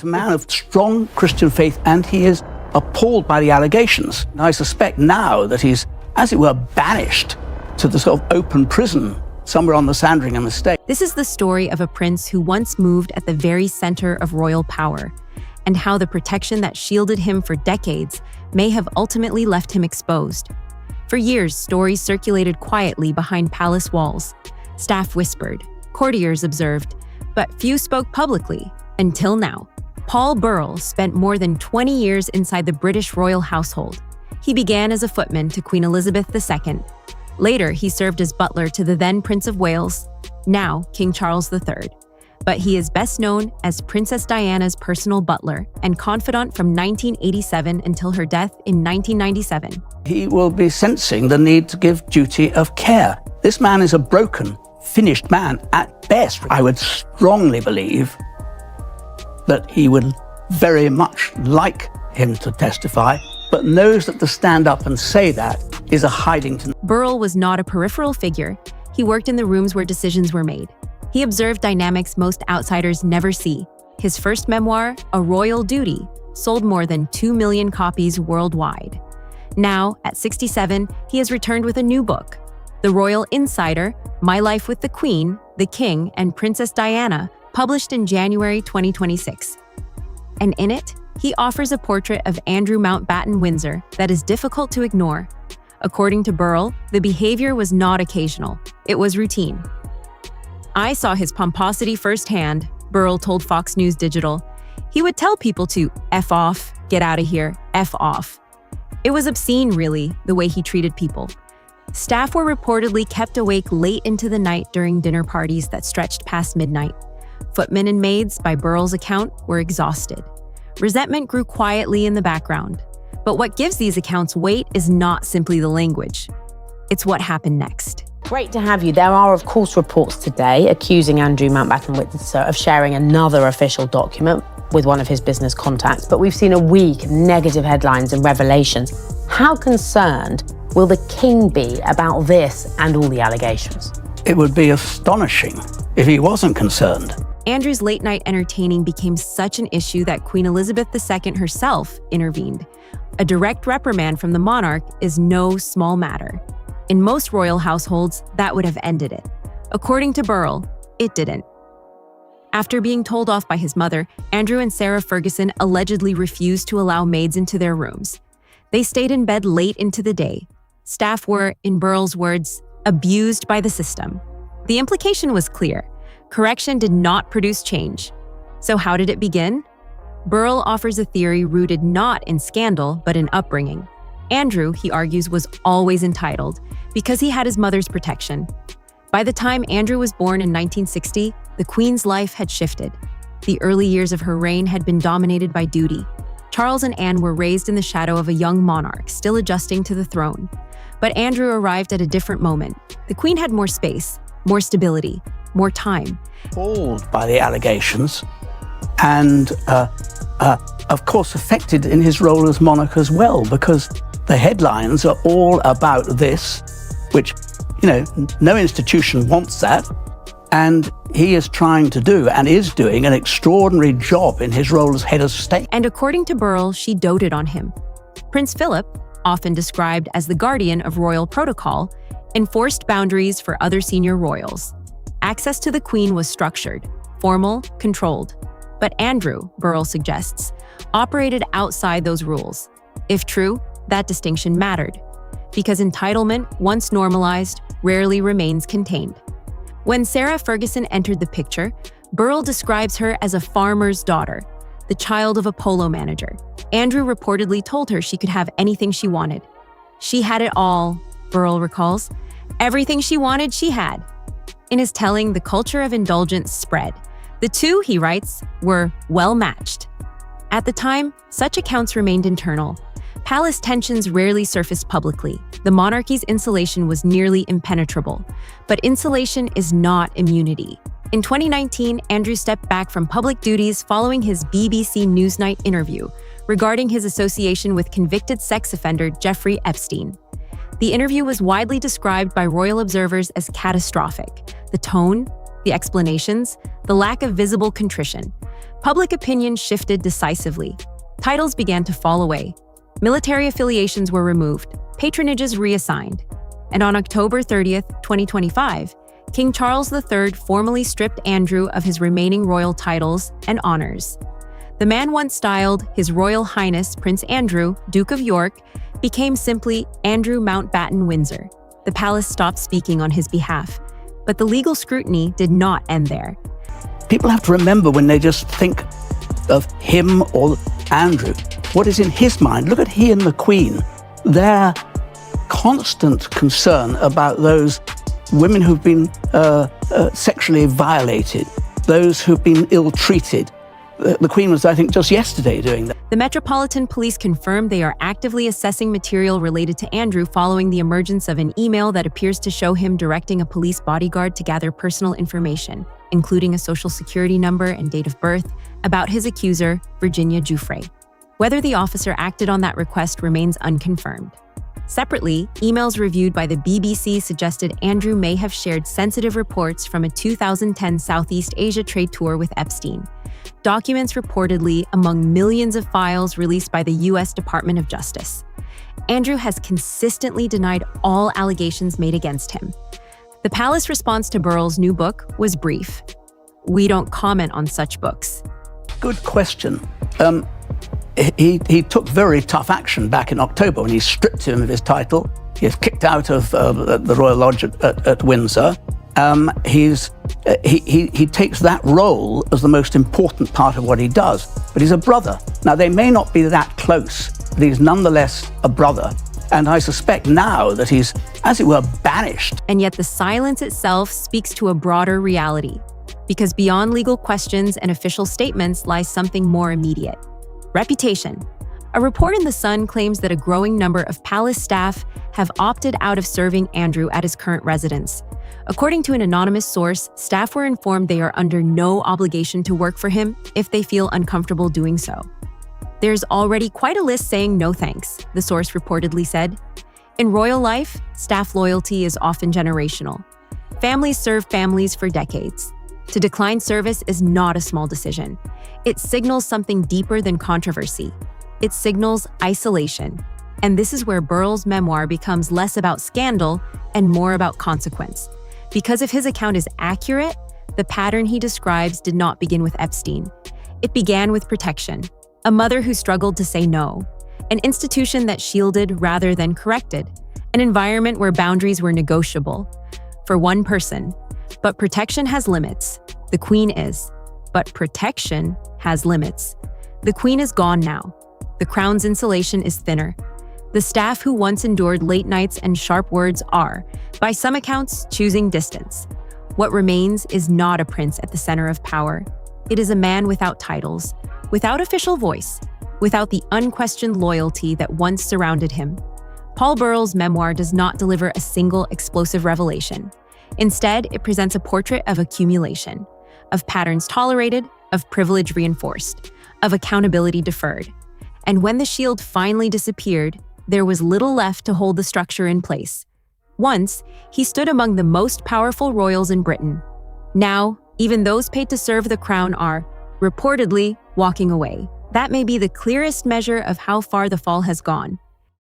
A man of strong Christian faith, and he is appalled by the allegations. I suspect now that he's, as it were, banished to the sort of open prison somewhere on the Sandringham estate. This is the story of a prince who once moved at the very center of royal power, and how the protection that shielded him for decades may have ultimately left him exposed. For years, stories circulated quietly behind palace walls. Staff whispered, courtiers observed, but few spoke publicly, until now. Paul Burrell spent more than 20 years inside the British royal household. He began as a footman to Queen Elizabeth II. Later, he served as butler to the then Prince of Wales, now King Charles III. But he is best known as Princess Diana's personal butler and confidant from 1987 until her death in 1997. He will be sensing the need to give duty of care. This man is a broken, finished man at best. I would strongly believe that he would very much like him to testify, but knows that to stand up and say that is a hiding to... Burrell was not a peripheral figure. He worked in the rooms where decisions were made. He observed dynamics most outsiders never see. His first memoir, A Royal Duty, sold more than 2 million copies worldwide. Now, at 67, he has returned with a new book, The Royal Insider, My Life with the Queen, the King, and Princess Diana, published in January 2026. And in it, he offers a portrait of Andrew Mountbatten Windsor that is difficult to ignore. According to Burrell, the behavior was not occasional, it was routine. I saw his pomposity firsthand, Burrell told Fox News Digital. He would tell people to F off, get out of here, F off. It was obscene, really, the way he treated people. Staff were reportedly kept awake late into the night during dinner parties that stretched past midnight. Footmen and maids, by Burrell's account, were exhausted. Resentment grew quietly in the background. But what gives these accounts weight is not simply the language. It's what happened next. Great to have you. There are, of course, reports today accusing Andrew Mountbatten Windsor of sharing another official document with one of his business contacts. But we've seen a week of negative headlines and revelations. How concerned will the king be about this and all the allegations? It would be astonishing if he wasn't concerned. Andrew's late-night entertaining became such an issue that Queen Elizabeth II herself intervened. A direct reprimand from the monarch is no small matter. In most royal households, that would have ended it. According to Burrell, it didn't. After being told off by his mother, Andrew and Sarah Ferguson allegedly refused to allow maids into their rooms. They stayed in bed late into the day. Staff were, in Burrell's words, abused by the system. The implication was clear. Correction did not produce change. So how did it begin? Burrell offers a theory rooted not in scandal, but in upbringing. Andrew, he argues, was always entitled because he had his mother's protection. By the time Andrew was born in 1960, the Queen's life had shifted. The early years of her reign had been dominated by duty. Charles and Anne were raised in the shadow of a young monarch, still adjusting to the throne. But Andrew arrived at a different moment. The Queen had more space, more stability, more time. Appalled by the allegations, and of course affected in his role as monarch as well, because the headlines are all about this, which, no institution wants that. And he is trying to do, and is doing, an extraordinary job in his role as head of state. And according to Burrell, she doted on him. Prince Philip, often described as the guardian of royal protocol, enforced boundaries for other senior royals. Access to the Queen was structured, formal, controlled. But Andrew, Burrell suggests, operated outside those rules. If true, that distinction mattered, because entitlement, once normalized, rarely remains contained. When Sarah Ferguson entered the picture, Burrell describes her as a farmer's daughter, the child of a polo manager. Andrew reportedly told her she could have anything she wanted. She had it all, Burrell recalls. Everything she wanted, she had. In his telling, the culture of indulgence spread. The two, he writes, were well matched. At the time, such accounts remained internal. Palace tensions rarely surfaced publicly. The monarchy's insulation was nearly impenetrable. But insulation is not immunity. In 2019, Andrew stepped back from public duties following his BBC Newsnight interview regarding his association with convicted sex offender Jeffrey Epstein. The interview was widely described by royal observers as catastrophic. The tone, the explanations, the lack of visible contrition. Public opinion shifted decisively. Titles began to fall away. Military affiliations were removed, patronages reassigned. And on October 30th, 2025, King Charles III formally stripped Andrew of his remaining royal titles and honors. The man once styled His Royal Highness Prince Andrew, Duke of York, became simply Andrew Mountbatten Windsor. The palace stopped speaking on his behalf, but the legal scrutiny did not end there. People have to remember when they just think of him or Andrew, what is in his mind. Look at he and the Queen. Their constant concern about those women who've been sexually violated, those who've been ill-treated. The Queen was, I think, just yesterday doing that. The Metropolitan Police confirmed they are actively assessing material related to Andrew following the emergence of an email that appears to show him directing a police bodyguard to gather personal information, including a social security number and date of birth, about his accuser, Virginia Giuffre. Whether the officer acted on that request remains unconfirmed. Separately, emails reviewed by the BBC suggested Andrew may have shared sensitive reports from a 2010 Southeast Asia trade tour with Epstein. Documents reportedly among millions of files released by the U.S. Department of Justice. Andrew has consistently denied all allegations made against him. The palace response to Burrell's new book was brief. "We don't comment on such books." Good question. He took very tough action back in October when he stripped him of his title. He was kicked out of the Royal Lodge at Windsor. He takes that role as the most important part of what he does. But he's a brother. Now, they may not be that close, but he's nonetheless a brother. And I suspect now that he's, as it were, banished. And yet the silence itself speaks to a broader reality. Because beyond legal questions and official statements lies something more immediate. Reputation. A report in The Sun claims that a growing number of palace staff have opted out of serving Andrew at his current residence. According to an anonymous source, staff were informed they are under no obligation to work for him if they feel uncomfortable doing so. There's already quite a list saying no thanks, the source reportedly said. In royal life, staff loyalty is often generational. Families serve families for decades. To decline service is not a small decision. It signals something deeper than controversy. It signals isolation. And this is where Burrell's memoir becomes less about scandal and more about consequence. Because if his account is accurate, the pattern he describes did not begin with Epstein. It began with protection, a mother who struggled to say no, an institution that shielded rather than corrected, an environment where boundaries were negotiable for one person. But protection has limits. The Queen is. But protection has limits. The Queen is gone now. The Crown's insulation is thinner. The staff who once endured late nights and sharp words are, by some accounts, choosing distance. What remains is not a prince at the center of power. It is a man without titles, without official voice, without the unquestioned loyalty that once surrounded him. Paul Burrell's memoir does not deliver a single explosive revelation. Instead, it presents a portrait of accumulation, of patterns tolerated, of privilege reinforced, of accountability deferred. And when the shield finally disappeared, there was little left to hold the structure in place. Once, he stood among the most powerful royals in Britain. Now, even those paid to serve the crown are, reportedly, walking away. That may be the clearest measure of how far the fall has gone.